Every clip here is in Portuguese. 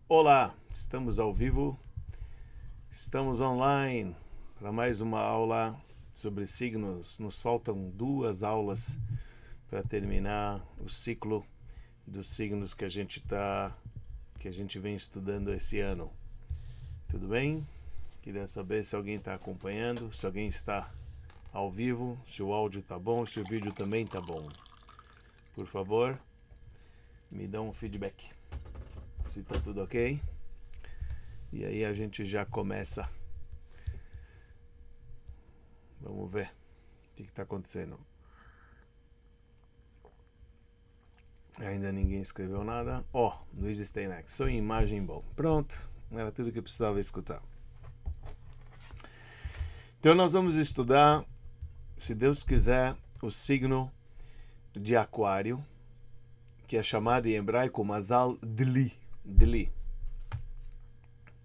Olá, estamos ao vivo, estamos online para mais uma aula sobre signos. Nos faltam 2 aulas para terminar o ciclo dos signos que a gente vem estudando esse ano. Tudo bem? Queria saber se alguém está acompanhando, se alguém está ao vivo, se o áudio está bom, se o vídeo também está bom. Por favor, me dá um feedback se está tudo ok. E aí a gente já começa. Vamos ver o que está acontecendo. Ainda ninguém escreveu nada. Luiz Steineck, sua imagem bom. Pronto, era tudo que eu precisava escutar. Então nós vamos estudar, se Deus quiser, o signo de Aquário, que é chamado em hebraico Mazal Dli.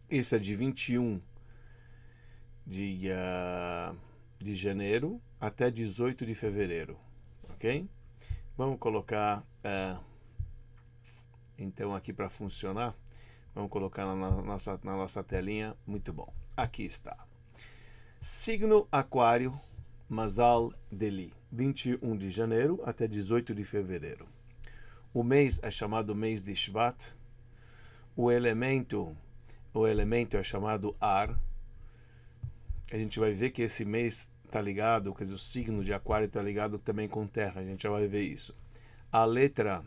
Isso é de 21 de janeiro até 18 de fevereiro, ok? Vamos colocar, então, aqui para funcionar, vamos colocar na nossa telinha. Muito bom. Aqui está. Signo Aquário, Mazal Deli, 21 de janeiro até 18 de fevereiro. O mês é chamado mês de Shvat. O elemento é chamado Ar. A gente vai ver que esse mês está ligado, quer dizer, o signo de Aquário está ligado também com Terra. A gente já vai ver isso. A letra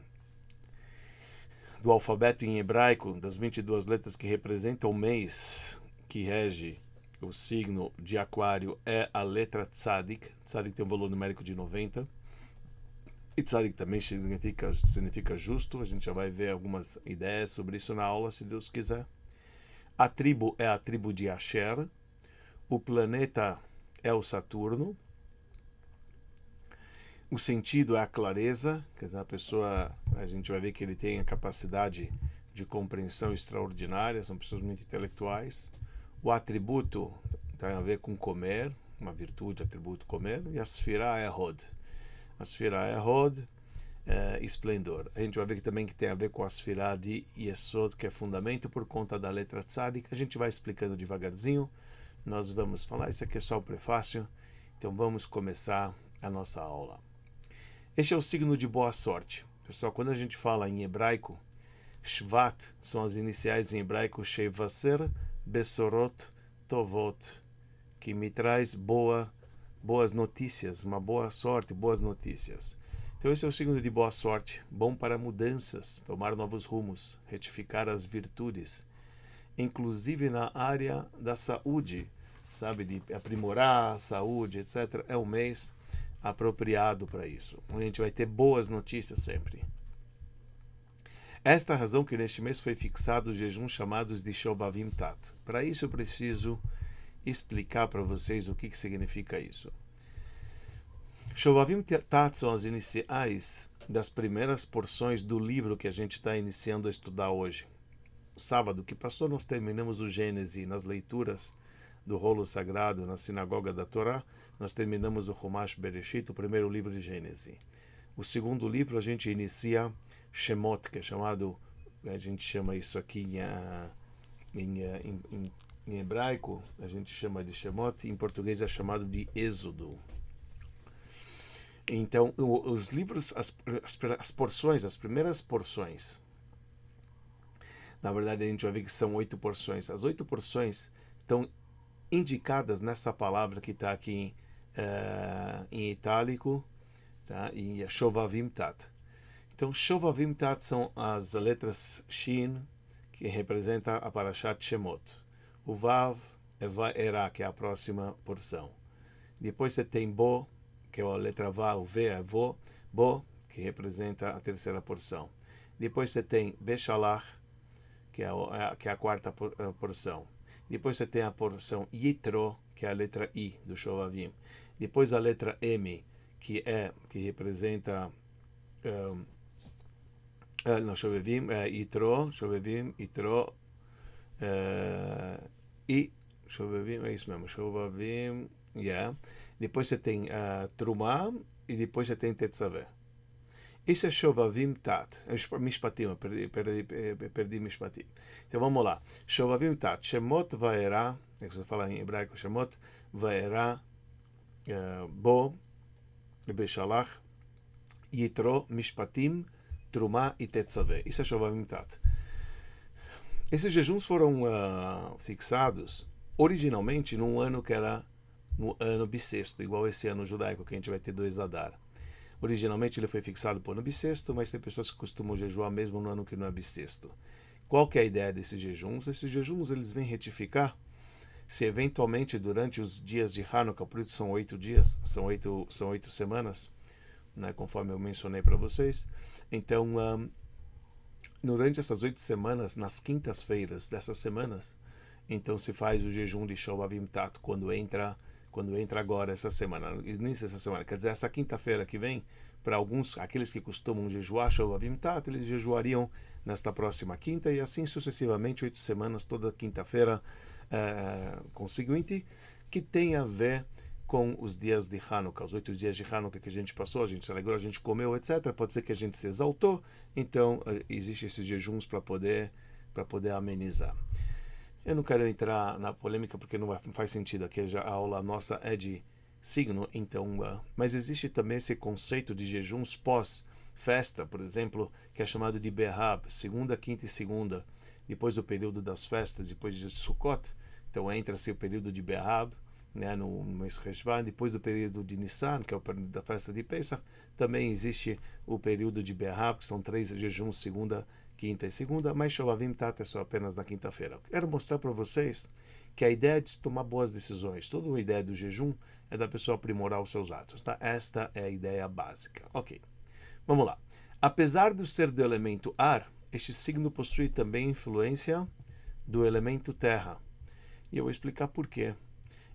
do alfabeto em hebraico, das 22 letras que representam o mês que rege o signo de Aquário, é a letra Tzadik. Tzadik tem um valor numérico de 90. E Tzadik também significa justo. A gente já vai ver algumas ideias sobre isso na aula, se Deus quiser. A tribo é a tribo de Asher. O planeta é o Saturno. O sentido é a clareza, quer dizer, a gente vai ver que ele tem a capacidade de compreensão extraordinária, são pessoas muito intelectuais. O atributo tem a ver com comer, uma virtude, atributo comer, e a Sfirah é Hod. A Sfirah é Hod, esplendor. A gente vai ver que também que tem a ver com a Sfirah de Yesod, que é fundamento, por conta da letra Tzadik. A gente vai explicando devagarzinho, nós vamos falar, isso aqui é só o prefácio, então vamos começar a nossa aula. Este é o signo de boa sorte. Pessoal, quando a gente fala em hebraico, Shvat são as iniciais em hebraico Shevaser, Besorot, Tovot, que me traz boas notícias, uma boa sorte, boas notícias. Então esse é o signo de boa sorte, bom para mudanças, tomar novos rumos, retificar as virtudes, inclusive na área da saúde, sabe, de aprimorar a saúde, etc. É um mês apropriado para isso. A gente vai ter boas notícias sempre. Esta é a razão que neste mês foi fixado os jejuns chamados de Shovavim Tat. Para isso eu preciso explicar para vocês o que significa isso. Shovavim Tat são as iniciais das primeiras porções do livro que a gente está iniciando a estudar hoje. O sábado que passou nós terminamos o Gênesis nas leituras do rolo sagrado na sinagoga da Torá. Nós terminamos o Chumash Bereshit, o primeiro livro de Gênesis. O segundo livro a gente inicia Shemot, que é chamado, a gente chama isso aqui em hebraico, a gente chama de Shemot, em português é chamado de Êxodo. Então, os livros, as porções, as primeiras porções, na verdade a gente vai ver que são 8 porções. As 8 porções estão indicadas nessa palavra que está aqui em itálico, tá? E Shovavim Tat. Então, Shovavim Tat são as letras Shin, que representa a Parashat Shemot. O Vav é Vaera, que é a próxima porção. Depois você tem Bo, que é a letra Va, o V é Bo, que representa a terceira porção. Depois você tem Beshalach, que é a quarta porção. Depois você tem a porção Yitro, que é a letra I do Shovavim. Depois a letra M, que representa Shovavim, Yitro, e Shovavim, é isso mesmo, Shovavim, yeah. Depois você tem Trumah e depois você tem Tetzaveh. Isso é Shovavim Tat. Mishpatim, eu perdi Mishpatim. Então vamos lá. Shovavim Tat. Shemot Vaera, é que você fala em hebraico, Shemot Vaera Bo Beshalach Yitro Mishpatim Trumá e Tetzaveh. Isso é Shovavim Tat. Esses jejuns foram fixados originalmente num ano que era no ano bissexto, igual esse ano judaico que a gente vai ter 2 Adar. Originalmente ele foi fixado para o ano bissexto, mas tem pessoas que costumam jejuar mesmo no ano que não é bissexto. Qual que é a ideia desses jejuns? Esses jejuns eles vêm retificar se eventualmente durante os dias de Hanukkah, por isso são 8 dias, são oito semanas, né, conforme eu mencionei para vocês. Então, durante essas 8 semanas, nas quintas-feiras dessas semanas, então se faz o jejum de Shovavim Tat quando entra agora essa semana, início dessa semana, quer dizer, essa quinta-feira que vem, para alguns, aqueles que costumam jejuar Shovavim Tat, eles jejuariam nesta próxima quinta e assim sucessivamente, 8 semanas, toda quinta-feira conseguinte, que tem a ver com os dias de Hanukkah, os 8 dias de Hanukkah que a gente passou, a gente se alegrou, a gente comeu, etc. Pode ser que a gente se exaltou, então existem esses jejuns para poder amenizar. Eu não quero entrar na polêmica porque não faz sentido, aqui a aula nossa é de signo, então, mas existe também esse conceito de jejuns pós-festa, por exemplo, que é chamado de Behab, segunda, quinta e segunda, depois do período das festas, depois de Sukkot, então entra-se o período de Behab, né, no mês Reshvan, depois do período de Nissan, que é o período da festa de Pesach, também existe o período de Behab, que são 3 jejuns, segunda, quinta e segunda, mas Shovavim Tat é só apenas na quinta-feira. Quero mostrar para vocês que a ideia de tomar boas decisões, toda a ideia do jejum é da pessoa aprimorar os seus atos, tá? Esta é a ideia básica. Ok, vamos lá. Apesar de ser do elemento ar, este signo possui também influência do elemento terra. E eu vou explicar por quê.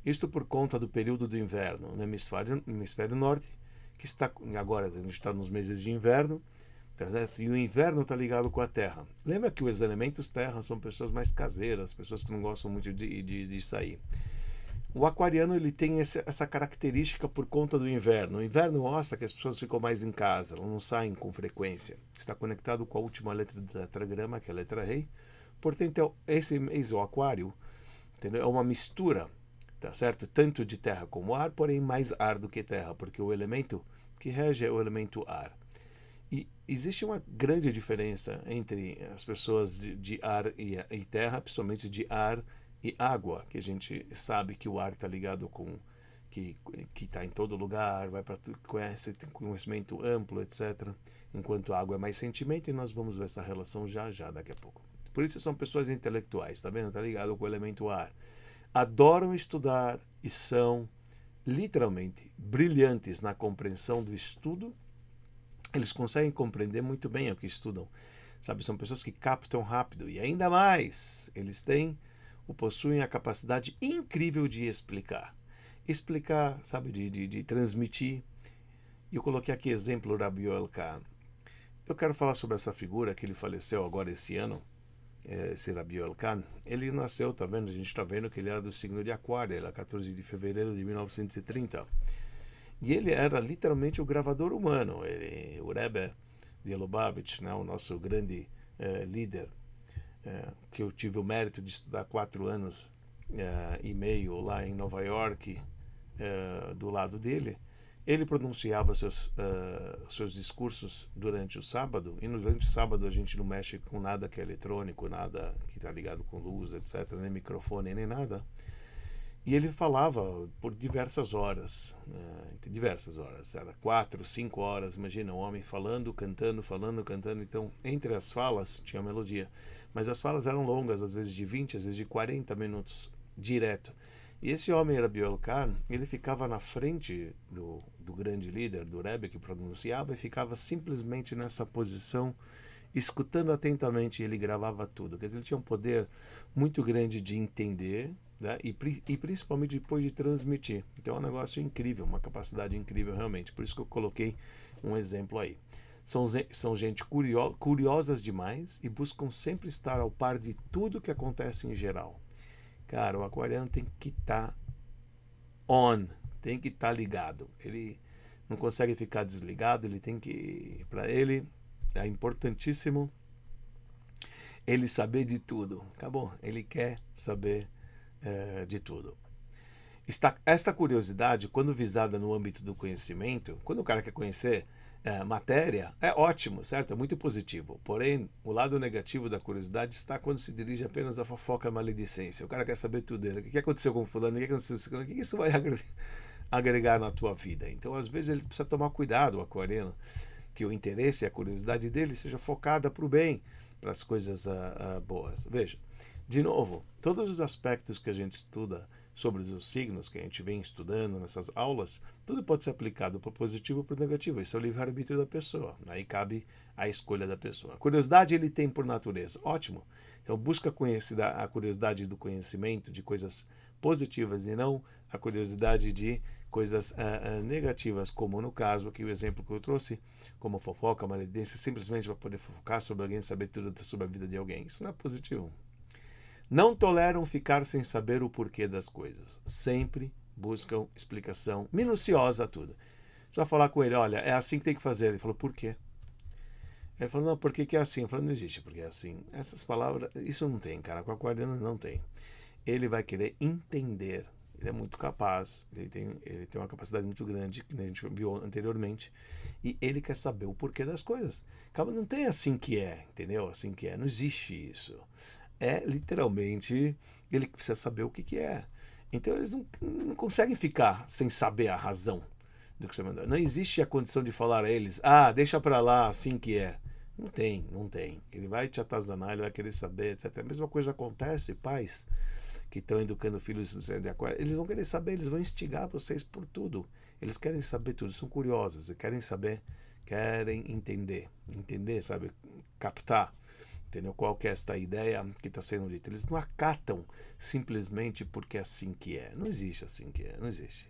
Isto por conta do período do inverno no hemisfério norte, que está agora, a gente está nos meses de inverno, tá certo? E o inverno está ligado com a terra. Lembra que os elementos terra são pessoas mais caseiras, pessoas que não gostam muito de sair. O aquariano ele tem essa característica por conta do inverno. O inverno mostra que as pessoas ficam mais em casa, elas não saem com frequência. Está conectado com a última letra do tetragrama, que é a letra rei. Portanto, esse mês, o aquário, entendeu? É uma mistura, tá certo? Tanto de terra como ar, porém mais ar do que terra, porque o elemento que rege é o elemento ar. E existe uma grande diferença entre as pessoas de ar e terra, principalmente de ar e água, que a gente sabe que o ar está ligado com que está em todo lugar, vai para conhece, tem conhecimento amplo, etc. Enquanto a água é mais sentimento, e nós vamos ver essa relação já daqui a pouco. Por isso são pessoas intelectuais, tá vendo? Está ligado com o elemento ar. Adoram estudar e são literalmente brilhantes na compreensão do estudo. Eles conseguem compreender muito bem o que estudam, sabe? São pessoas que captam rápido e ainda mais eles possuem a capacidade incrível de explicar, sabe? De transmitir. E eu coloquei aqui exemplo Rabbi Yoel Kahn. Eu quero falar sobre essa figura que ele faleceu agora esse ano. Esse Rabbi Yoel Kahn, ele nasceu, tá vendo? A gente está vendo que ele era do signo de Aquário, ele era 14 de fevereiro de 1930. E ele era literalmente o gravador humano. O Rebbe de Lubavitch, né, o nosso grande líder, que eu tive o mérito de estudar 4 anos e meio lá em Nova York, do lado dele, ele pronunciava seus discursos durante o sábado, e durante o sábado a gente não mexe com nada que é eletrônico, nada que está ligado com luz, etc., nem microfone, nem nada. E ele falava por diversas horas, era 4, 5 horas, imagina, um homem falando, cantando, então entre as falas tinha melodia, mas as falas eram longas, às vezes de 20, às vezes de 40 minutos, direto. E esse homem era Rabbi Yoel Kahn, ele ficava na frente do grande líder, do Rebbe, que pronunciava, e ficava simplesmente nessa posição, escutando atentamente, e ele gravava tudo. Quer dizer, ele tinha um poder muito grande de entender, né? E principalmente depois de transmitir. Então é um negócio incrível, uma capacidade incrível realmente. Por isso que eu coloquei um exemplo aí. São gente curiosas demais e buscam sempre estar ao par de tudo que acontece em geral. Cara, o aquariano tem que estar on, tem que estar ligado. Ele não consegue ficar desligado, ele tem que, para ele, é importantíssimo ele saber de tudo. Acabou, ele quer saber de tudo. Esta curiosidade, quando visada no âmbito do conhecimento, quando o cara quer conhecer matéria, é ótimo, certo? É muito positivo. Porém, o lado negativo da curiosidade está quando se dirige apenas à fofoca e maledicência. O cara quer saber tudo dele. O que aconteceu com o fulano? O que aconteceu com o fulano? O que isso vai agregar na tua vida? Então, às vezes, ele precisa tomar cuidado, o aquariano, que o interesse e a curiosidade dele seja focada para o bem, para as coisas boas. Veja, de novo, todos os aspectos que a gente estuda sobre os signos, que a gente vem estudando nessas aulas, tudo pode ser aplicado para o positivo ou para o negativo. Isso é o livre-arbítrio da pessoa. Aí cabe a escolha da pessoa. A curiosidade ele tem por natureza. Ótimo. Então busca conhecer a curiosidade do conhecimento de coisas positivas e não a curiosidade de coisas negativas, como no caso aqui o exemplo que eu trouxe, como fofoca, maledicência, simplesmente para poder fofocar sobre alguém, saber tudo sobre a vida de alguém. Isso não é positivo. Não toleram ficar sem saber o porquê das coisas. Sempre buscam explicação minuciosa a tudo. Você vai falar com ele, olha, é assim que tem que fazer. Ele falou, por quê? Ele falou, não, por que é assim? Eu falei, não existe porque é assim. Essas palavras, isso não tem, cara. Com o aquariano não tem. Ele vai querer entender. Ele é muito capaz, ele tem uma capacidade muito grande, que a gente viu anteriormente, e ele quer saber o porquê das coisas. Calma, não tem assim que é, entendeu? Assim que é, não existe isso. É literalmente, ele precisa saber o que é. Então eles não conseguem ficar sem saber a razão do que você mandou. Não existe a condição de falar a eles, deixa pra lá, assim que é. Não tem, não tem. Ele vai te atazanar, ele vai querer saber, etc. A mesma coisa acontece, pais que estão educando filhos de aquário, eles vão querer saber, eles vão instigar vocês por tudo. Eles querem saber tudo, são curiosos, querem saber, querem entender, sabe, captar, entendeu? Qual que é esta ideia que está sendo dita. Eles não acatam simplesmente porque é assim que é. Não existe assim que é, não existe.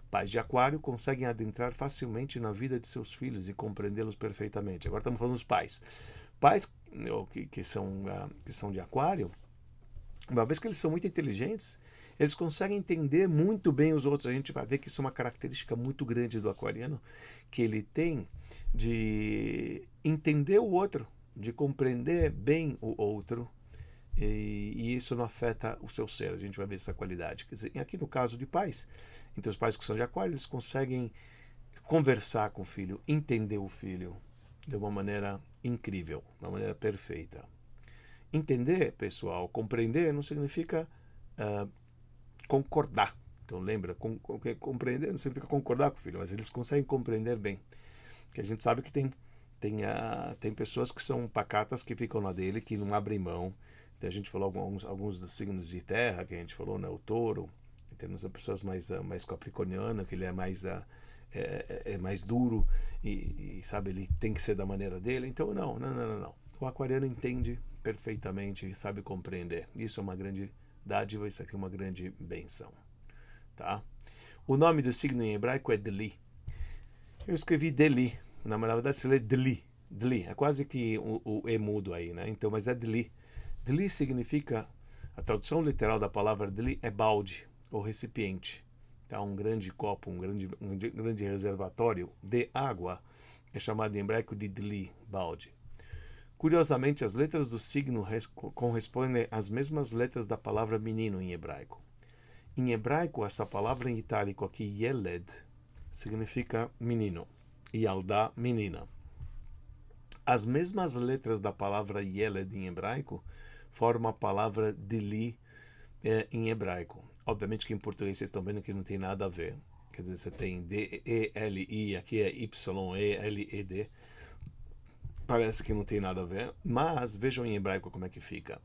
Pais de aquário conseguem adentrar facilmente na vida de seus filhos e compreendê-los perfeitamente. Agora estamos falando dos pais. Pais que são de aquário, uma vez que eles são muito inteligentes, eles conseguem entender muito bem os outros. A gente vai ver que isso é uma característica muito grande do aquariano, que ele tem de entender o outro, de compreender bem o outro, e isso não afeta o seu ser. A gente vai ver essa qualidade. Quer dizer, aqui no caso de pais, então os pais que são de aquário, eles conseguem conversar com o filho, entender o filho de uma maneira incrível, de uma maneira perfeita. Entender, pessoal, compreender não significa concordar. Então lembra, compreender não significa concordar com o filho, mas eles conseguem compreender bem. Que a gente sabe que tem pessoas que são pacatas, que ficam na dele, que não abrem mão. Então, a gente falou alguns dos signos de terra, que a gente falou, né? O touro. Temos pessoas mais capricornianas, que ele é mais duro e sabe, ele tem que ser da maneira dele. Então, não. O aquariano entende perfeitamente, sabe compreender. Isso é uma grande dádiva, isso aqui é uma grande benção. Tá? O nome do signo em hebraico é Deli. Eu escrevi Deli. Na verdade, se lê Deli. Deli. É quase que o E mudo aí, né? Então, mas é Deli. Deli significa, a tradução literal da palavra Deli é balde, ou recipiente. Tá? Um grande copo, um grande reservatório de água é chamado em hebraico de Deli, balde. Curiosamente, as letras do signo correspondem às mesmas letras da palavra menino em hebraico. Em hebraico, essa palavra em itálico aqui, Yeled, significa menino, e Yaldá, menina. As mesmas letras da palavra Yeled em hebraico formam a palavra Deli em hebraico. Obviamente que em português vocês estão vendo que não tem nada a ver. Quer dizer, você tem D-E-L-I, aqui é Y-E-L-E-D. Parece que não tem nada a ver, mas vejam em hebraico como é que fica.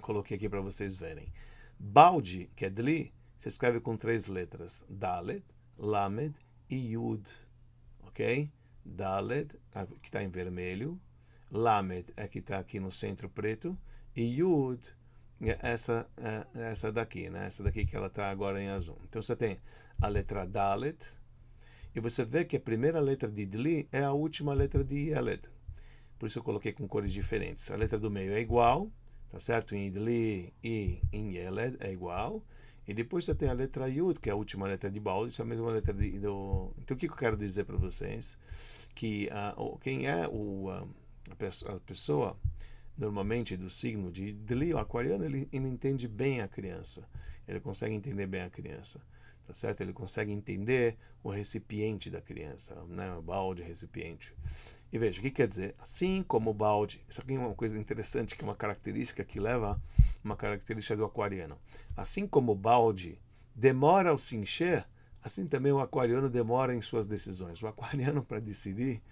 Coloquei aqui para vocês verem. Balde, que é Dli, se escreve com 3 letras. Dalet, Lamed e Yud. Ok? Dalet, que está em vermelho. Lamed é que está aqui no centro preto. E Yud, essa daqui, né? Essa daqui que ela está agora em azul. Então você tem a letra Dalet. E você vê que a primeira letra de Dli é a última letra de Yeled. Por isso eu coloquei com cores diferentes. A letra do meio é igual, tá certo? Em Idli e em Yeled é igual. E depois você tem a letra Yud, que é a última letra de Balde, isso é a mesma letra do... Então o que eu quero dizer para vocês? Que quem é a pessoa, normalmente do signo de Idli, o aquariano, ele entende bem a criança. Ele consegue entender bem a criança. Tá certo? Ele consegue entender o recipiente da criança, né? O balde, recipiente. E veja, o que quer dizer? Assim como o balde, isso aqui é uma coisa interessante, que é uma característica que leva uma característica do aquariano. Assim como o balde demora ao se encher, assim também o aquariano demora em suas decisões. O aquariano, para decidir,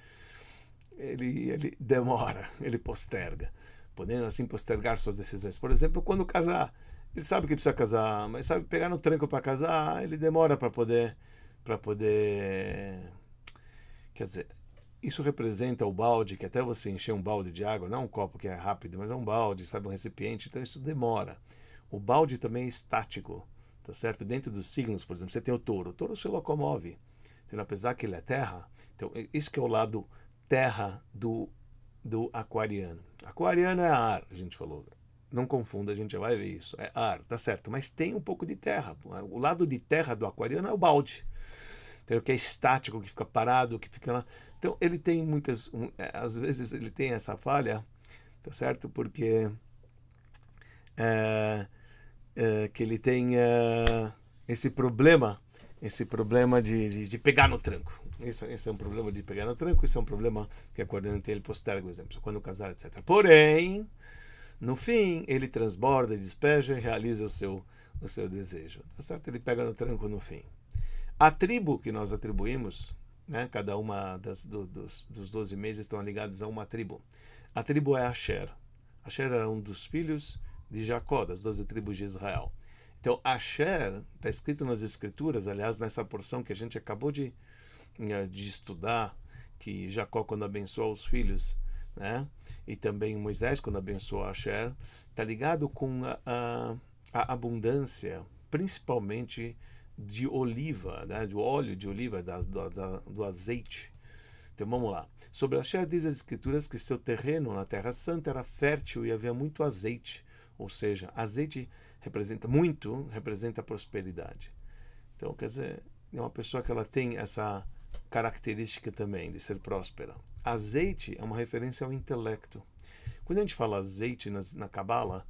ele demora, ele posterga, podendo assim postergar suas decisões. Por exemplo, quando casar, ele sabe que precisa casar, mas sabe pegar no tranco para casar, ele demora para poder, quer dizer, isso representa o balde, que até você encher um balde de água, não um copo que é rápido, mas é um balde, sabe, um recipiente, então isso demora. O balde também é estático, tá certo? Dentro dos signos, por exemplo, você tem o touro se locomove, então, apesar que ele é terra, então isso que é o lado terra do aquariano. Aquariano é ar, a gente falou. Não confunda, a gente já vai ver isso. É ar, tá certo, mas tem um pouco de terra. O lado de terra do aquariano é o balde. Então, que é estático, que fica parado, que fica lá. Então, ele tem muitas... às vezes ele tem essa falha, tá certo? Porque que ele tem esse problema de pegar no tranco. Esse é um problema de pegar no tranco, isso é um problema que a aquariano tem, ele posterga, por exemplo, quando casar, etc. Porém, no fim, ele transborda, despeja e realiza o seu desejo. Tá certo? Ele pega no tranco no fim. A tribo que nós atribuímos, né, cada uma dos 12 meses estão ligados a uma tribo. A tribo é Asher. Asher era um dos filhos de Jacó, das 12 tribos de Israel. Então, Asher está escrito nas Escrituras, aliás, nessa porção que a gente acabou de estudar, que Jacó, quando abençoou os filhos, né, e também Moisés, quando abençoou Asher, está ligado com a abundância, principalmente de oliva, né, do óleo de oliva, do azeite. Então vamos lá. Sobre Asher diz as Escrituras que seu terreno na Terra Santa era fértil e havia muito azeite. Ou seja, azeite representa prosperidade. Então, quer dizer, é uma pessoa que ela tem essa característica também de ser próspera. Azeite é uma referência ao intelecto. Quando a gente fala azeite na Cabala,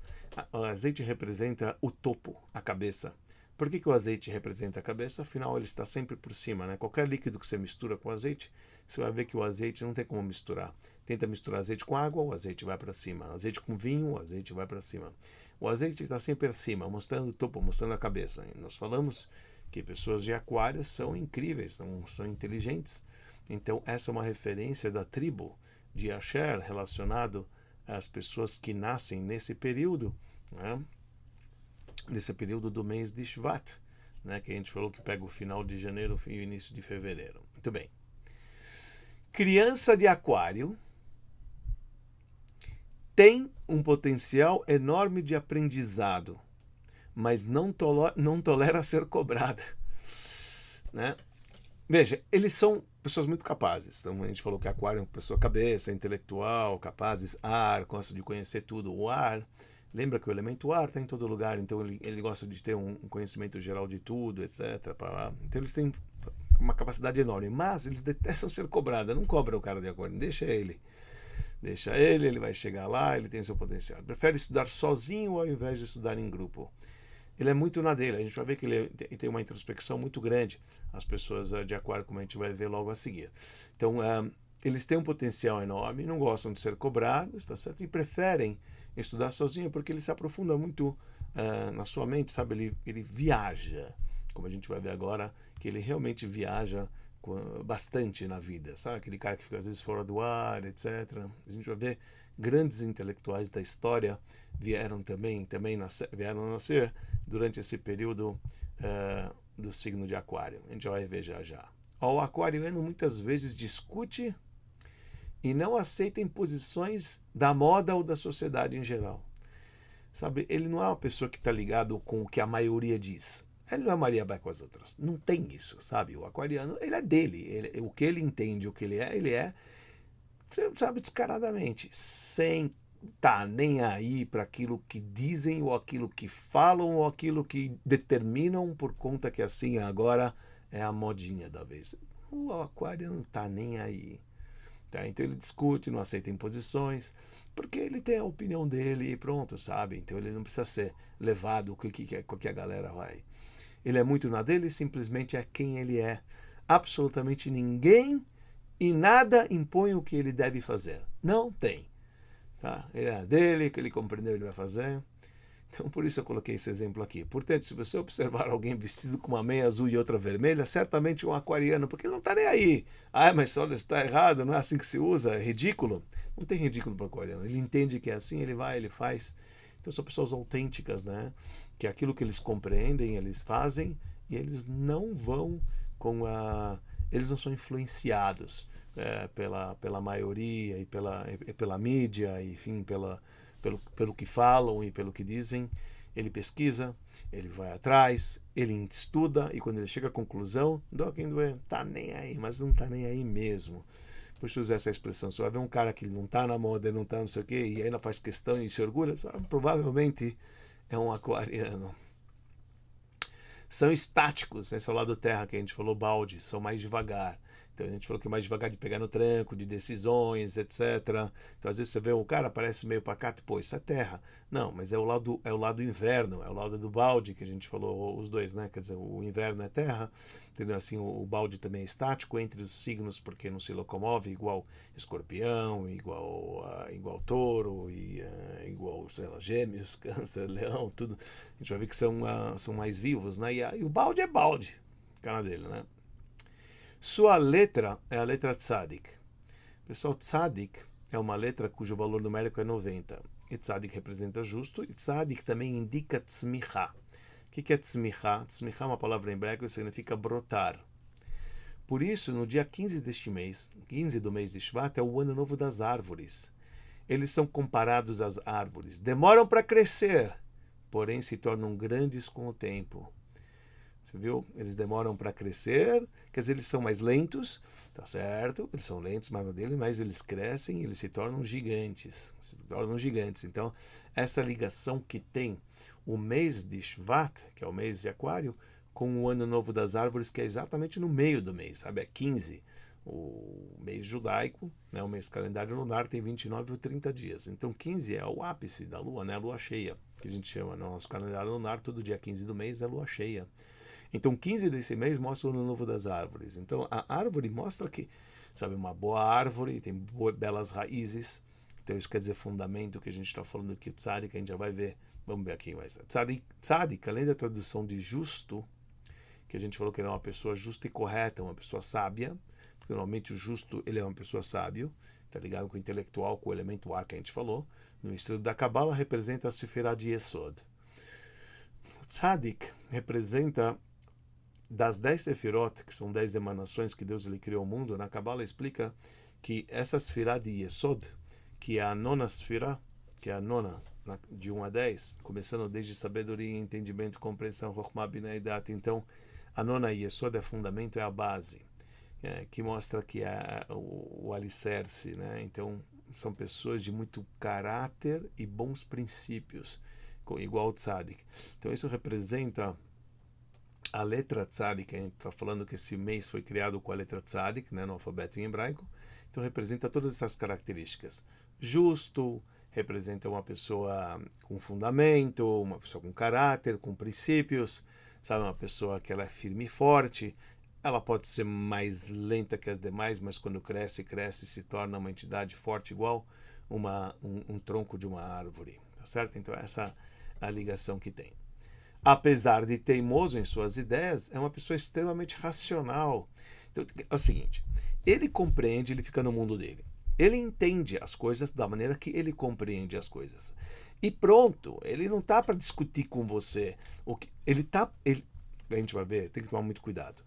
o azeite representa o topo, a cabeça. Por que o azeite representa a cabeça? Afinal, ele está sempre por cima, né? Qualquer líquido que você mistura com azeite, você vai ver que o azeite não tem como misturar. Tenta misturar azeite com água, o azeite vai para cima. Azeite com vinho, o azeite vai para cima. O azeite está sempre acima, mostrando o topo, mostrando a cabeça. E nós falamos que pessoas de aquário são incríveis, são inteligentes. Então, essa é uma referência da tribo de Asher relacionado às pessoas que nascem nesse período, né? Nesse período do mês de Shvat, né, que a gente falou que pega o final de janeiro e o início de fevereiro. Muito bem. Criança de aquário tem um potencial enorme de aprendizado, mas não tolera ser cobrada, né? Veja, eles são pessoas muito capazes. Então, a gente falou que aquário é uma pessoa cabeça, intelectual, capazes, ar, gosta de conhecer tudo. O ar, lembra que o elemento ar está em todo lugar, então ele gosta de ter um conhecimento geral de tudo, etc. Então, eles têm uma capacidade enorme, mas eles detestam ser cobrados. Não cobra o cara de aquário, deixa ele. Deixa ele vai chegar lá, ele tem seu potencial. Prefere estudar sozinho ao invés de estudar em grupo. Ele é muito na dele, a gente vai ver que ele tem uma introspecção muito grande, as pessoas de aquário, como a gente vai ver logo a seguir. Então, eles têm um potencial enorme, não gostam de ser cobrados, tá certo? E preferem estudar sozinho, porque ele se aprofunda muito na sua mente, sabe? Ele viaja, como a gente vai ver agora, que ele realmente viaja bastante na vida, sabe? Aquele cara que fica às vezes fora do ar, etc. A gente vai ver grandes intelectuais da história vieram nascer durante esse período do signo de aquário. A gente vai ver já. O aquariano muitas vezes discute e não aceita imposições da moda ou da sociedade em geral. Sabe, ele não é uma pessoa que está ligado com o que a maioria diz. Ele não é Maria vai com as outras. Não tem isso, sabe? O aquariano, ele é dele. O que ele entende, o que ele é, sabe, descaradamente. Sem tá nem aí para aquilo que dizem, ou aquilo que falam, ou aquilo que determinam, por conta que assim agora é a modinha da vez. O aquário não tá nem aí. Tá? Então ele discute, não aceita imposições, porque ele tem a opinião dele e pronto, sabe? Então ele não precisa ser levado com o que a galera vai. Ele é muito na dele, simplesmente é quem ele é. Absolutamente ninguém e nada impõe o que ele deve fazer. Não tem. Tá? Ele é dele, que ele compreendeu, ele vai fazer. Então, por isso eu coloquei esse exemplo aqui. Portanto, se você observar alguém vestido com uma meia azul e outra vermelha, certamente um aquariano, porque ele não está nem aí. Ah, mas olha, está errado, não é assim que se usa, é ridículo. Não tem ridículo para o aquariano. Ele entende que é assim, ele vai, ele faz. Então, são pessoas autênticas, né? Que aquilo que eles compreendem, eles fazem, e eles não vão com a... Eles não são influenciados pela maioria e pela mídia, enfim, pelo que falam e pelo que dizem. Ele pesquisa, ele vai atrás, ele estuda, e quando ele chega à conclusão, quem doer, tá nem aí, mas não tá nem aí mesmo. Por isso eu usar essa expressão. Se vai ver um cara que não tá na moda, não tá não sei o quê, e ainda faz questão e se orgulha, provavelmente é um aquariano. São estáticos, esse é o lado terra que a gente falou, balde, são mais devagar. Então a gente falou que é mais devagar de pegar no tranco, de decisões, etc. Então às vezes você vê um cara, parece meio pacato, pô, isso é terra. Não, mas é o lado inverno, é o lado do balde que a gente falou, os dois, né? Quer dizer, o inverno é terra, entendeu? Assim, o balde também é estático entre os signos, porque não se locomove, igual escorpião, igual touro, igual, sei lá, gêmeos, câncer, leão, tudo. A gente vai ver que são mais vivos, né? E o balde é balde, cara dele, né? Sua letra é a letra tzadik. Pessoal, tzadik é uma letra cujo valor numérico é 90. E tzadik representa justo, e tzadik também indica tzmicha. O que é tzmicha? Tzmicha é uma palavra em hebraico que significa brotar. Por isso, no dia 15 deste mês, 15 do mês de Shvat, é o ano novo das árvores. Eles são comparados às árvores. Demoram para crescer, porém se tornam grandes com o tempo. Você viu? Eles demoram para crescer, quer dizer, eles são mais lentos, tá certo? Eles são lentos, mas eles crescem, eles se tornam gigantes. Então, essa ligação que tem o mês de Shvat, que é o mês de Aquário, com o Ano Novo das Árvores, que é exatamente no meio do mês, sabe? É 15. O mês judaico, né? O mês calendário lunar tem 29 ou 30 dias. Então, 15 é o ápice da lua, né? A lua cheia, que a gente chama no nosso calendário lunar, todo dia 15 do mês é lua cheia. Então, 15 desse mês mostra o Ano Novo das Árvores. Então, a árvore mostra que, sabe, uma boa árvore, tem belas raízes. Então, isso quer dizer fundamento, que a gente está falando aqui, o tzadik, a gente já vai ver. Vamos ver aqui mais. Tzadik, além da tradução de justo, que a gente falou que ele é uma pessoa justa e correta, uma pessoa sábia, porque normalmente o justo, ele é uma pessoa sábio, tá ligado com o intelectual, com o elemento ar que a gente falou. No estudo da Kabbalah, representa a Sefirah de Yesod. O tzadik representa... Das 10 sefirot, que são 10 emanações que Deus ele criou o mundo, na Kabbalah explica que essa sefirá de Yesod, que é a nona sefirá, que é a nona, de 1 a 10, começando desde sabedoria, entendimento, compreensão, Chokhmah, Binah e Dat. Então, a nona Yesod é fundamento, é a base, que mostra que é o alicerce, né? Então, são pessoas de muito caráter e bons princípios, igual o tzadik. Então, isso representa a letra tzadik, a gente está falando que esse mês foi criado com a letra tzadik, né, no alfabeto em hebraico, então representa todas essas características. Justo, representa uma pessoa com fundamento, uma pessoa com caráter, com princípios, sabe, uma pessoa que ela é firme e forte. Ela pode ser mais lenta que as demais, mas quando cresce, se torna uma entidade forte, igual um tronco de uma árvore, tá certo? Então essa é a ligação que tem. Apesar de teimoso em suas ideias, é uma pessoa extremamente racional. Então, é o seguinte, ele compreende, ele fica no mundo dele. Ele entende as coisas da maneira que ele compreende as coisas. E pronto, ele não está para discutir com você. A gente vai ver, tem que tomar muito cuidado.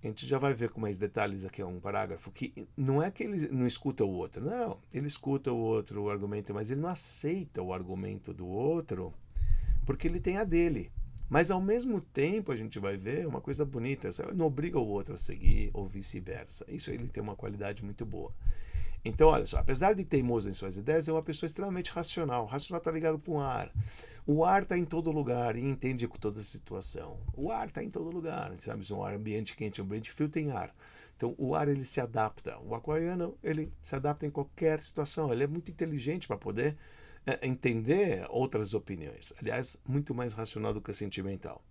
A gente já vai ver com mais detalhes aqui, um parágrafo, que não é que ele não escuta o outro. Não, ele escuta o outro, o argumento, mas ele não aceita o argumento do outro, porque ele tem a dele. Mas ao mesmo tempo a gente vai ver uma coisa bonita, não obriga o outro a seguir ou vice-versa. Isso ele tem uma qualidade muito boa. Então, olha só, apesar de teimoso em suas ideias, é uma pessoa extremamente racional. Racional está ligado com o ar. O ar está em todo lugar e entende com toda a situação. O ar está em todo lugar, sabe? Se é um ambiente quente, um ambiente frio, tem ar. Então, o ar, ele se adapta. O aquariano, ele se adapta em qualquer situação. Ele é muito inteligente para poder entender outras opiniões. Aliás, muito mais racional do que sentimental.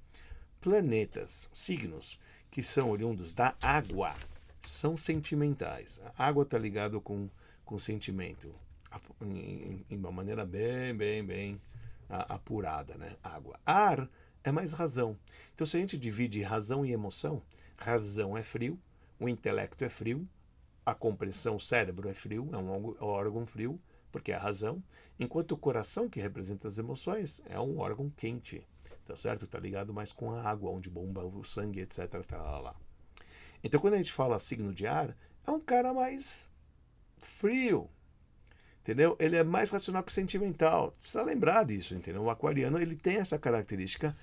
Planetas, signos, que são oriundos da água, são sentimentais. A água está ligado com sentimento, em uma maneira bem apurada, né? Água. Ar é mais razão. Então, se a gente divide razão e emoção, razão é frio, o intelecto é frio, a compreensão, o cérebro é frio, é um órgão frio, porque é a razão, enquanto o coração, que representa as emoções, é um órgão quente, tá certo? Está ligado mais com a água, onde bomba o sangue, etc. Lá. Então, quando a gente fala signo de ar, é um cara mais frio, entendeu? Ele é mais racional que sentimental. Precisa lembrar disso, entendeu? O aquariano, ele tem essa característica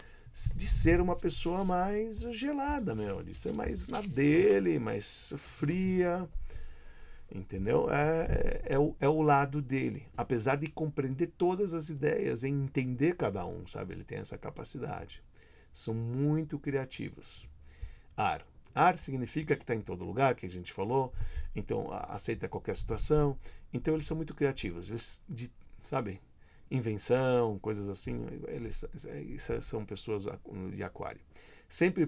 de ser uma pessoa mais gelada, de ser mais na dele, mais fria, entendeu? É o lado dele. Apesar de compreender todas as ideias, em entender cada um, sabe? Ele tem essa capacidade. São muito criativos. Ar. Ar significa que está em todo lugar, que a gente falou, então aceita qualquer situação. Então eles são muito criativos, eles, sabe, invenção, coisas assim, eles são pessoas de aquário. Sempre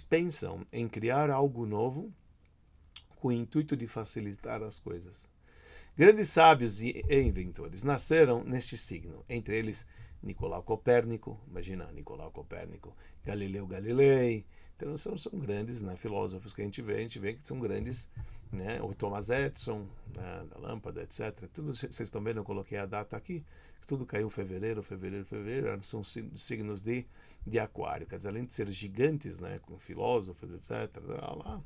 pensam em criar algo novo com o intuito de facilitar as coisas. Grandes sábios e inventores nasceram neste signo, entre eles Nicolau Copérnico, imagina Nicolau Copérnico, Galileu Galilei. Então são grandes, né, filósofos que a gente vê que são grandes, né, o Thomas Edison, né, da lâmpada, etc. Tudo, vocês estão vendo, eu coloquei a data aqui, tudo caiu em fevereiro, são signos de aquário, quer dizer, além de ser gigantes, né, com filósofos, etc. Lá,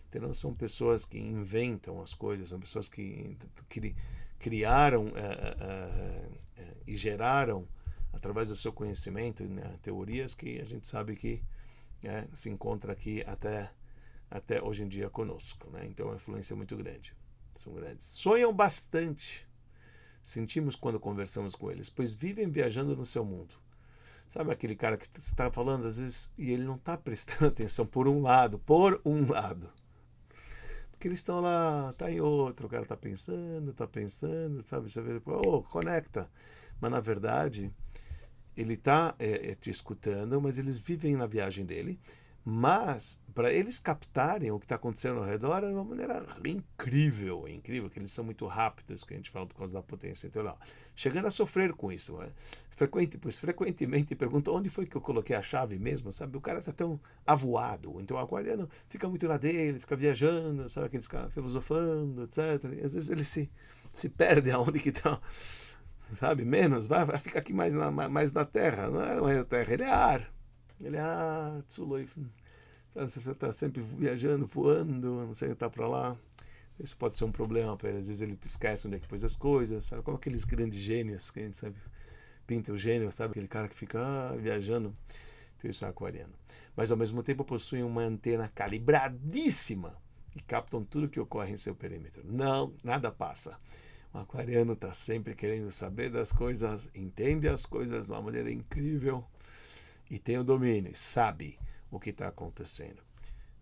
então são pessoas que inventam as coisas, são pessoas que criaram e geraram, através do seu conhecimento, né, teorias que a gente sabe que se encontra aqui até hoje em dia conosco, né? Então a influência é muito grande. São grandes. Sonham bastante. Sentimos quando conversamos com eles, pois vivem viajando no seu mundo. Sabe aquele cara que você está falando às vezes e ele não está prestando atenção por um lado. Porque eles estão lá, tá em outro, o cara está pensando, sabe? Você vê, conecta. Mas na verdade ele está te escutando, mas eles vivem na viagem dele. Mas, para eles captarem o que está acontecendo ao redor, é uma maneira incrível, que eles são muito rápidos, que a gente fala por causa da potência. Então, lá, chegando a sofrer com isso. Frequentemente perguntam onde foi que eu coloquei a chave mesmo, sabe? O cara está tão avoado. Então, o aquariano fica muito na dele, fica viajando, sabe? Aqueles caras filosofando, etc. E, às vezes ele se perde aonde que está... Sabe, menos, vai ficar aqui mais na terra, não é a terra, ele é ar, Tsuloi, sabe, você está sempre viajando, voando, não sei, está para lá, isso pode ser um problema para ele, às vezes ele esquece onde é que pôs as coisas, sabe, como aqueles grandes gênios, que a gente sabe, pinta o gênio, sabe, aquele cara que fica viajando, então isso é aquariano, mas ao mesmo tempo possuem uma antena calibradíssima e captam tudo que ocorre em seu perímetro, nada passa. O aquariano está sempre querendo saber das coisas, entende as coisas de uma maneira incrível e tem o domínio, sabe o que está acontecendo.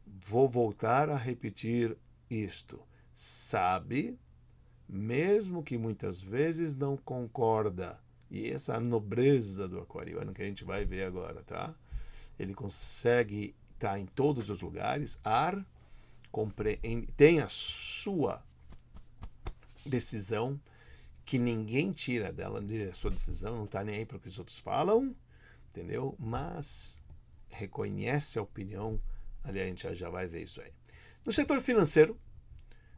Vou voltar a repetir isto. Sabe, mesmo que muitas vezes não concorda. E essa é a nobreza do aquariano que a gente vai ver agora, tá? Ele consegue estar em todos os lugares, tem a sua decisão, que ninguém tira dela, a sua decisão, não está nem aí para o que os outros falam, entendeu? Mas reconhece a opinião, ali a gente já vai ver isso aí. No setor financeiro,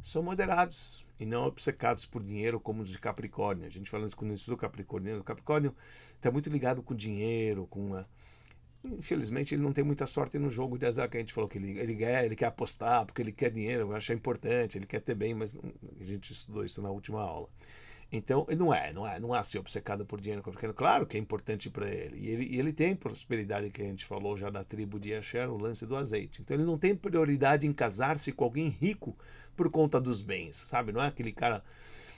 são moderados e não obcecados por dinheiro como os de Capricórnio. A gente falando com isso do Capricórnio. O Capricórnio está muito ligado com dinheiro, infelizmente ele não tem muita sorte no jogo de azar que a gente falou que ele quer apostar porque ele quer dinheiro, acha importante, ele quer ter bem, mas a gente estudou isso na última aula. Então, ele não é assim obcecado por dinheiro, porque claro que é importante para ele. E ele tem prosperidade que a gente falou já da tribo de Asher, o lance do azeite. Então, ele não tem prioridade em casar-se com alguém rico por conta dos bens, sabe? Não é aquele cara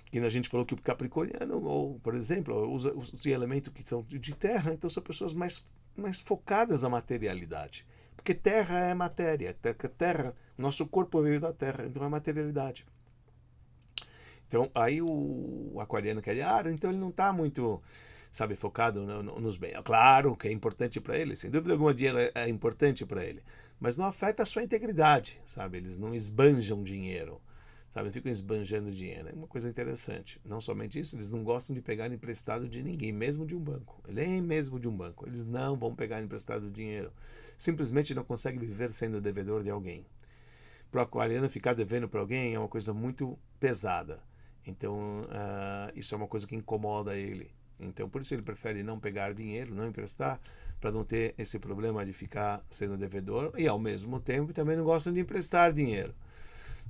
que a gente falou que o capricorniano, ou, por exemplo, usa os elementos que são de terra, então são pessoas mais focadas na materialidade. Porque terra é matéria, terra, nosso corpo veio da terra, então é materialidade. Então, aí o aquariano quer então ele não está muito, sabe, focado nos bens. Claro que é importante para ele, sem dúvida alguma, dinheiro é importante para ele, mas não afeta a sua integridade, sabe? Eles não esbanjam dinheiro, sabe? Não ficam esbanjando dinheiro. É uma coisa interessante. Não somente isso, eles não gostam de pegar emprestado de ninguém, mesmo de um banco. Nem mesmo de um banco. Eles não vão pegar emprestado dinheiro. Simplesmente não conseguem viver sendo devedor de alguém. Para o aquariano ficar devendo para alguém é uma coisa muito pesada. Então, isso é uma coisa que incomoda ele. Então, por isso ele prefere não pegar dinheiro, não emprestar, para não ter esse problema de ficar sendo devedor. E, ao mesmo tempo, também não gostam de emprestar dinheiro.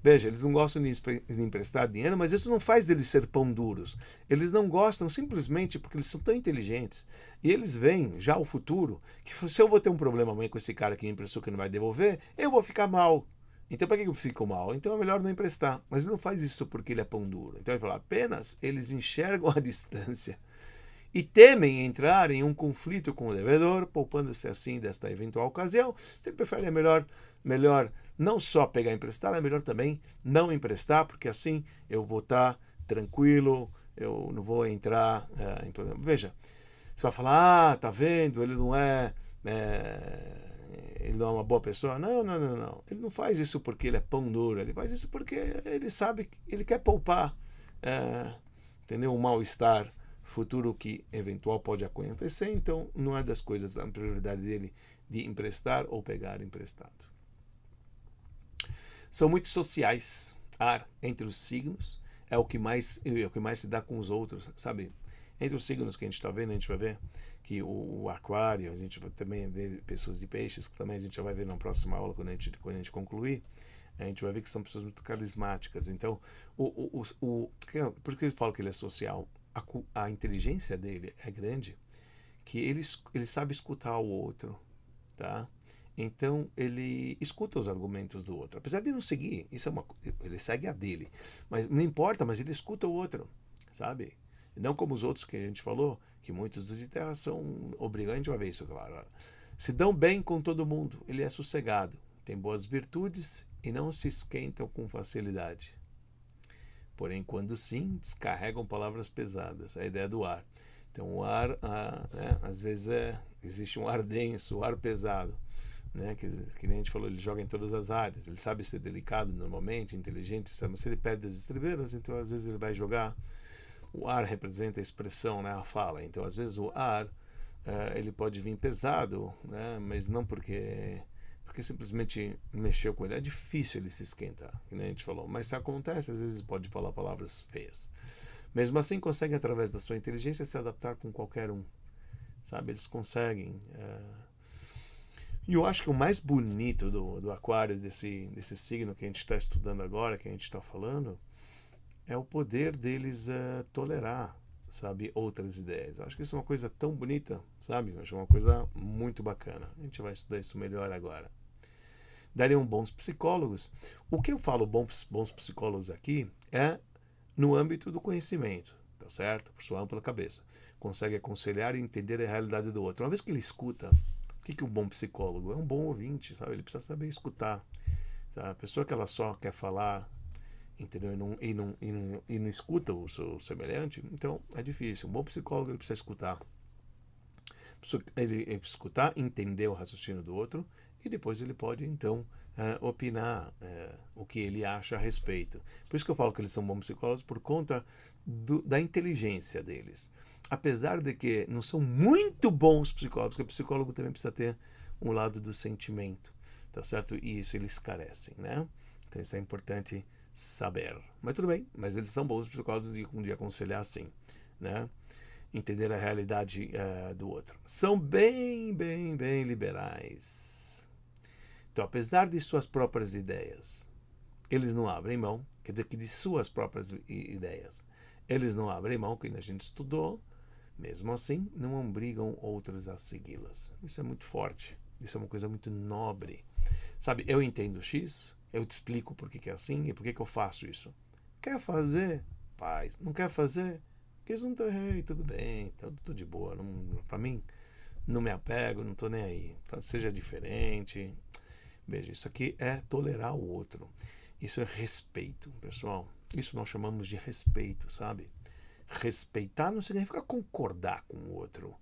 Veja, eles não gostam de emprestar dinheiro, mas isso não faz deles ser pão duros. Eles não gostam simplesmente porque eles são tão inteligentes. E eles veem já o futuro, que se eu vou ter um problema amanhã com esse cara que me emprestou que não vai devolver, eu vou ficar mal. Então, para que eu fico mal? Então é melhor não emprestar. Mas ele não faz isso porque ele é pão duro. Então ele fala, apenas eles enxergam a distância e temem entrar em um conflito com o devedor, poupando-se assim desta eventual ocasião. Então ele prefere melhor não só pegar e emprestar, é melhor também não emprestar, porque assim eu vou estar tranquilo, eu não vou entrar em problema. Veja, você vai falar, tá vendo, ele não é uma boa pessoa. Não. Ele não faz isso porque ele é pão duro. Ele faz isso porque ele sabe que ele quer poupar, entendeu? Um mal-estar futuro que eventual pode acontecer. Então, não é das coisas da prioridade dele de emprestar ou pegar emprestado. São muito sociais. Ar entre os signos é o que mais se dá com os outros, sabe? Entre os signos que a gente está vendo, a gente vai ver que o aquário, a gente vai também ver pessoas de peixes, que também a gente já vai ver na próxima aula, quando a gente concluir, a gente vai ver que são pessoas muito carismáticas. Então, por que eu falo que ele é social? A inteligência dele é grande, que ele sabe escutar o outro, tá? Então ele escuta os argumentos do outro, apesar de não seguir, ele segue a dele, mas não importa, mas ele escuta o outro, sabe? Não como os outros que a gente falou, que muitos dos de terra são obrigados, a gente vai ver isso, claro. Se dão bem com todo mundo, ele é sossegado, tem boas virtudes e não se esquentam com facilidade. Porém, quando sim, descarregam palavras pesadas, a ideia do ar. Então, o ar, às vezes, existe um ar denso, o ar pesado, né? Que nem a gente falou, ele joga em todas as áreas, ele sabe ser delicado normalmente, inteligente, mas se ele perde as estribeiras, então às vezes ele vai jogar. O ar representa a expressão, né? A fala, então às vezes o ar ele pode vir pesado, né? Mas não porque simplesmente mexeu com ele. É difícil ele se esquentar, que nem a gente falou. Mas se acontece, às vezes pode falar palavras feias. Mesmo assim, consegue, através da sua inteligência, se adaptar com qualquer um. Sabe? Eles conseguem. E eu acho que o mais bonito do aquário, desse signo que a gente está estudando agora, que a gente está falando, é o poder deles tolerar, sabe, outras ideias. Eu acho que isso é uma coisa tão bonita, sabe? Eu acho uma coisa muito bacana. A gente vai estudar isso melhor agora. Dariam bons psicólogos. O que eu falo bons psicólogos aqui é no âmbito do conhecimento, tá certo? Por sua ampla cabeça. Consegue aconselhar e entender a realidade do outro. Uma vez que ele escuta, o que é um bom psicólogo? É um bom ouvinte, sabe? Ele precisa saber escutar. Sabe? A pessoa que ela só quer falar, entendeu? E não escuta o seu semelhante, então é difícil. Um bom psicólogo ele precisa escutar. Ele escutar, entender o raciocínio do outro e depois ele pode, então, opinar o que ele acha a respeito. Por isso que eu falo que eles são bons psicólogos, por conta da inteligência deles. Apesar de que não são muito bons psicólogos, porque o psicólogo também precisa ter um lado do sentimento, tá certo? E isso eles carecem, né? Então isso é importante saber. Mas tudo bem, mas eles são bons psicólogos de aconselhar sim, né? Entender a realidade do outro. São bem liberais. Então, apesar de suas próprias ideias, eles não abrem mão, quer dizer que de suas próprias ideias, Eles não abrem mão, que a gente estudou, mesmo assim, não obrigam outros a segui-las. Isso é muito forte, isso é uma coisa muito nobre. Sabe, eu entendo X, eu te explico por que é assim e por que eu faço isso. Quer fazer? Faz. Não quer fazer? Eles não tem, tudo bem, tudo de boa. Pra mim, não me apego, não tô nem aí. Seja diferente. Veja, isso aqui é tolerar o outro. Isso é respeito, pessoal. Isso nós chamamos de respeito, sabe? Respeitar não significa concordar com o outro.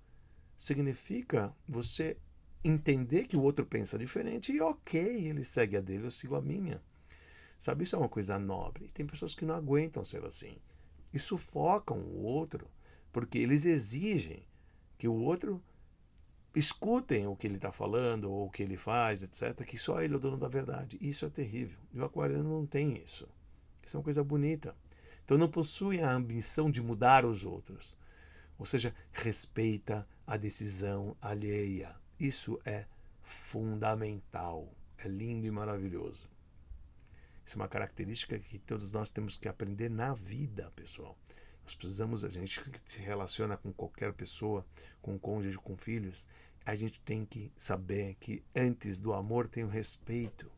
Significa você entender que o outro pensa diferente e ok, ele segue a dele, eu sigo a minha. Sabe, isso é uma coisa nobre. Tem pessoas que não aguentam ser assim. E sufocam o outro, porque eles exigem que o outro escutem o que ele está falando, ou o que ele faz, etc., que só ele é o dono da verdade. Isso é terrível. E o aquariano não tem isso. Isso é uma coisa bonita. Então não possui a ambição de mudar os outros. Ou seja, respeita a decisão alheia. Isso é fundamental. É lindo e maravilhoso. Isso é uma característica que todos nós temos que aprender na vida, pessoal. Nós precisamos, a gente que se relaciona com qualquer pessoa, com cônjuge, com filhos, a gente tem que saber que antes do amor tem o respeito.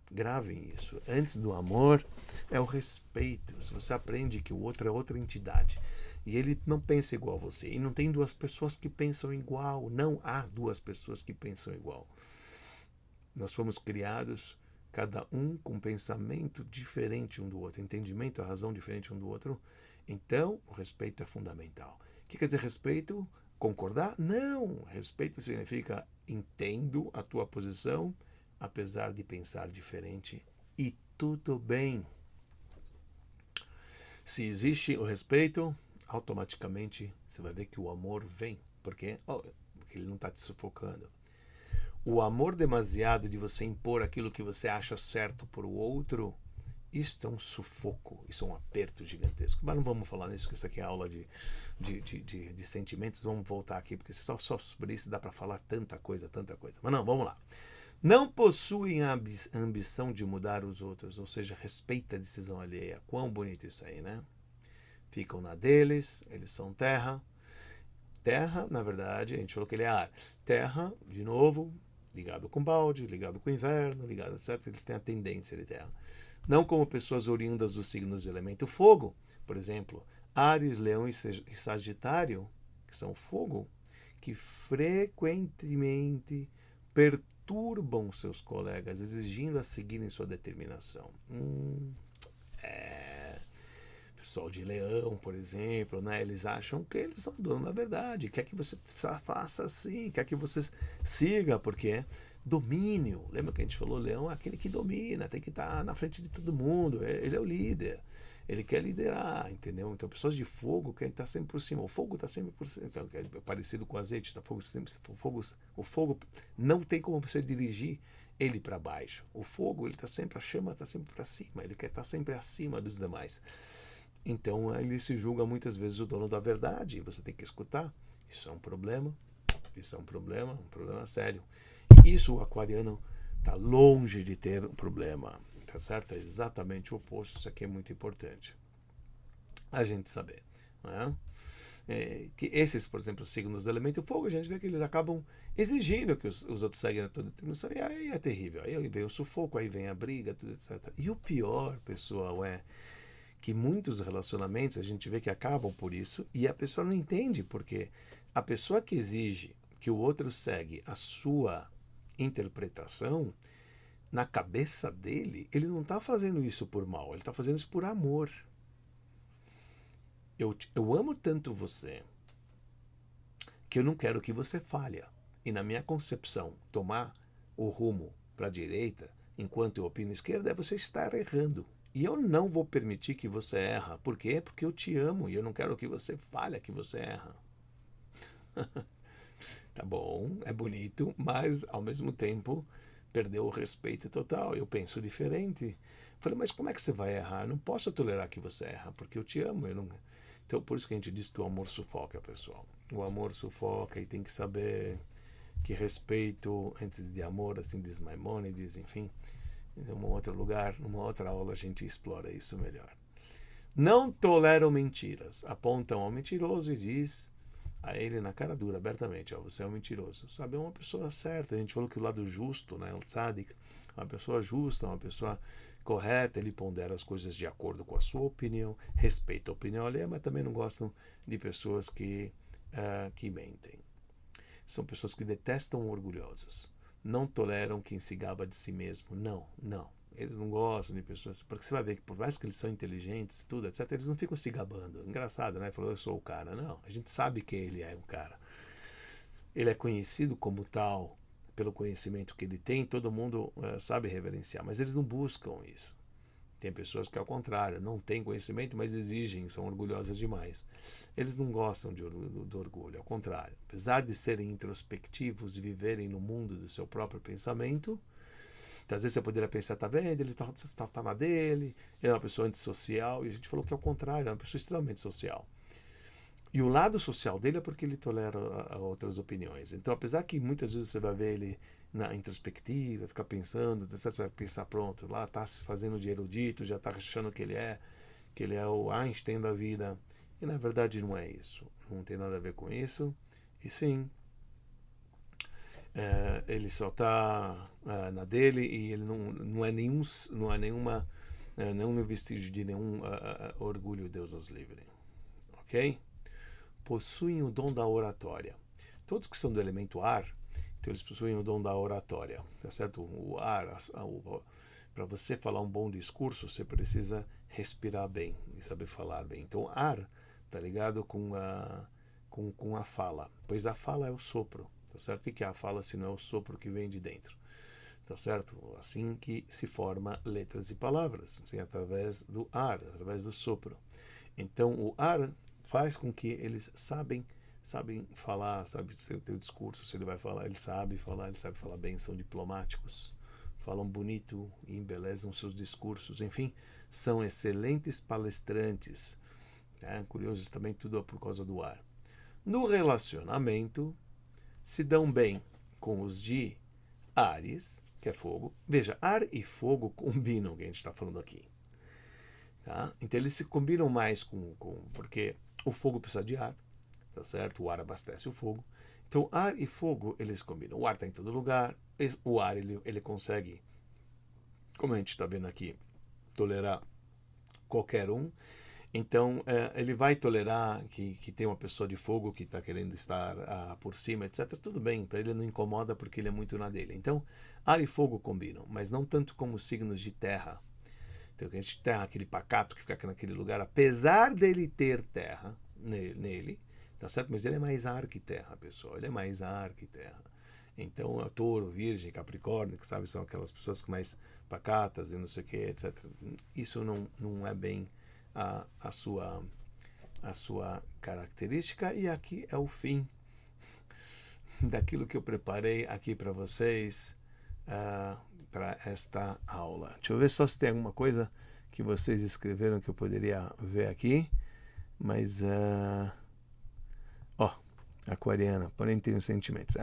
Gravem isso. Antes do amor é o respeito. Se você aprende que o outro é outra entidade e ele não pensa igual a você, e não tem duas pessoas que pensam igual, não há duas pessoas que pensam igual. Nós fomos criados cada um com um pensamento diferente um do outro, entendimento, a razão diferente um do outro. Então, o respeito é fundamental. O que quer dizer respeito? Concordar? Não. Respeito significa entendo a tua posição, apesar de pensar diferente, e tudo bem. Se existe o respeito, automaticamente você vai ver que o amor vem. Porque ele não está te sufocando. O amor demasiado de você impor aquilo que você acha certo para o outro, isso é um sufoco, isso é um aperto gigantesco. Mas não vamos falar nisso, porque isso aqui é aula de sentimentos. Vamos voltar aqui, porque só sobre isso dá para falar tanta coisa. Mas não, vamos lá. Não possuem a ambição de mudar os outros, ou seja, respeita a decisão alheia. Quão bonito isso aí, né? Ficam na deles, eles são terra. Terra, na verdade, a gente falou que ele é ar. Terra, de novo, ligado com balde, ligado com inverno, ligado, etc. Eles têm a tendência de terra. Não como pessoas oriundas dos signos do elemento fogo. Por exemplo, Áries, Leão e Sagitário, que são fogo, que frequentemente perturbam seus colegas, exigindo a seguirem sua determinação. Pessoal de Leão, por exemplo, né? Eles acham que eles são dono da verdade, quer que você faça assim, quer que você siga, porque é domínio. Lembra que a gente falou, Leão é aquele que domina, tem que estar na frente de todo mundo, ele é o líder, ele quer liderar, entendeu? Então pessoas de fogo querem estar sempre por cima, o fogo está sempre por cima, então, é parecido com o azeite, tá? O fogo não tem como você dirigir ele para baixo, o fogo, ele tá sempre, a chama está sempre para cima, ele quer estar sempre acima dos demais. Então ele se julga muitas vezes o dono da verdade, e você tem que escutar. Isso é um problema, um problema sério. E isso o aquariano está longe de ter um problema, tá certo? É exatamente o oposto, isso aqui é muito importante a gente saber. Né? Que esses, por exemplo, signos do elemento fogo, a gente vê que eles acabam exigindo que os outros seguem a toda determinação, e aí é terrível. Aí vem o sufoco, aí vem a briga, tudo, etc. E o pior, pessoal, é que muitos relacionamentos a gente vê que acabam por isso e a pessoa não entende, porque a pessoa que exige que o outro segue a sua interpretação, na cabeça dele, ele não está fazendo isso por mal, ele está fazendo isso por amor. Eu amo tanto você que eu não quero que você falhe. E na minha concepção, tomar o rumo para a direita, enquanto eu opino esquerda, é você estar errando. E eu não vou permitir que você erra. Por quê? Porque eu te amo e eu não quero que você falhe, que você erra. Tá bom, é bonito, mas ao mesmo tempo perdeu o respeito total. Eu penso diferente. Falei, mas como é que você vai errar? Eu não posso tolerar que você erra, porque eu te amo. Eu não... Então, por isso que a gente diz que o amor sufoca, pessoal. O amor sufoca e tem que saber que respeito antes de amor, assim diz Maimônides, enfim. Em um outro lugar, numa outra aula, a gente explora isso melhor. Não toleram mentiras. Apontam ao mentiroso e diz a ele na cara dura, abertamente, ó, você é um mentiroso. Sabe, é uma pessoa certa. A gente falou que o lado justo, né, o tzadik, uma pessoa justa, uma pessoa correta, ele pondera as coisas de acordo com a sua opinião, respeita a opinião alheia, mas também não gostam de pessoas que mentem. São pessoas que detestam orgulhosos. Não toleram quem se gaba de si mesmo. Não, não. Eles não gostam de pessoas. Porque você vai ver que, por mais que eles são inteligentes, tudo, etc., eles não ficam se gabando. Engraçado, né? Falou, eu sou o cara. Não, a gente sabe que ele é um cara. Ele é conhecido como tal, pelo conhecimento que ele tem, todo mundo sabe reverenciar. Mas eles não buscam isso. Tem pessoas que, ao contrário, não têm conhecimento, mas exigem, são orgulhosas demais. Eles não gostam do orgulho, ao contrário. Apesar de serem introspectivos e viverem no mundo do seu próprio pensamento, então, às vezes você poderia pensar, tá vendo, ele tá na dele, ele é uma pessoa antissocial, e a gente falou que, ao contrário, é uma pessoa extremamente social. E o lado social dele é porque ele tolera outras opiniões. Então, apesar que muitas vezes você vai ver ele na introspectiva, ficar pensando, você vai pensar, pronto, lá está se fazendo de erudito, já está achando que ele é o Einstein da vida. E na verdade não é isso. Não tem nada a ver com isso. E sim, ele só está na dele e ele não é nenhum vestígio de nenhum orgulho, Deus nos livre. Ok? Possuem o dom da oratória. Todos que são do elemento ar, então eles possuem o dom da oratória, tá certo? O ar, para você falar um bom discurso, você precisa respirar bem e saber falar bem. Então, ar tá ligado com a fala, pois a fala é o sopro, tá certo? O que é a fala se não é o sopro que vem de dentro? Tá certo? Assim que se forma letras e palavras, assim, através do ar, através do sopro. Então, o ar faz com que eles sabem falar, sabe ter o discurso, se ele vai falar, ele sabe falar bem, são diplomáticos, falam bonito e embelezam seus discursos, enfim, são excelentes palestrantes. Curiosos também, tudo é por causa do ar. No relacionamento, se dão bem com os de Áries, que é fogo. Veja, ar e fogo combinam, que a gente está falando aqui. Tá? Então eles se combinam mais porque o fogo precisa de ar, tá certo? O ar abastece o fogo. Então ar e fogo eles combinam. O ar está em todo lugar. O ar ele consegue, como a gente está vendo aqui, tolerar qualquer um. Então ele vai tolerar que tem uma pessoa de fogo que está querendo estar por cima, etc. Tudo bem, para ele não incomoda porque ele é muito na dele. Então ar e fogo combinam, mas não tanto como os signos de terra. Então, a gente tem aquele pacato que fica naquele lugar, apesar dele ter terra nele, tá certo? Mas ele é mais ar que terra, pessoal. Ele é mais ar que terra. Então, touro, virgem, capricórnio, que sabe, são aquelas pessoas que mais pacatas e não sei o que, etc. Isso não é bem a sua característica. E aqui é o fim daquilo que eu preparei aqui para vocês. Para esta aula. Deixa eu ver só se tem alguma coisa que vocês escreveram que eu poderia ver aqui. Mas, aquariana, porém tem os sentimentos.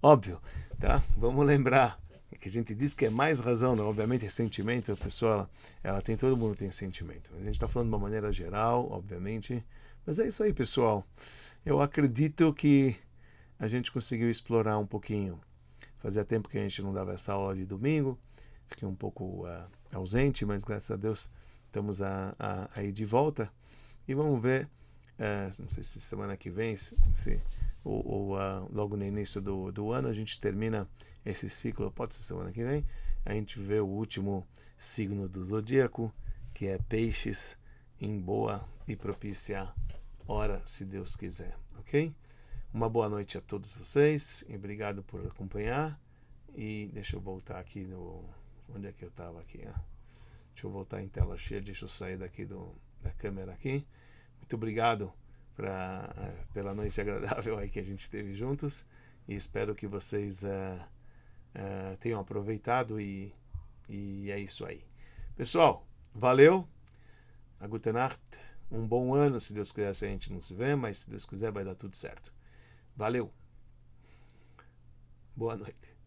Óbvio, tá? Vamos lembrar que a gente diz que é mais razão, né? Obviamente é sentimento, a pessoa, ela tem, todo mundo tem sentimento. A gente está falando de uma maneira geral, obviamente. Mas é isso aí, pessoal. Eu acredito que a gente conseguiu explorar um pouquinho. Fazia tempo que a gente não dava essa aula de domingo, fiquei um pouco ausente, mas graças a Deus estamos aí de volta. E vamos ver, não sei se semana que vem, ou logo no início do ano, a gente termina esse ciclo, pode ser semana que vem, a gente vê o último signo do zodíaco, que é Peixes, em boa e propícia hora, se Deus quiser, ok? Uma boa noite a todos vocês e obrigado por acompanhar. E deixa eu voltar aqui onde é que eu estava aqui? Deixa eu voltar em tela cheia, deixa eu sair daqui da câmera aqui. Muito obrigado pela noite agradável aí que a gente teve juntos e espero que vocês tenham aproveitado e é isso aí. Pessoal, valeu, a Gute Nacht, um bom ano, se Deus quiser, se a gente não se vê, mas se Deus quiser vai dar tudo certo. Valeu. Boa noite.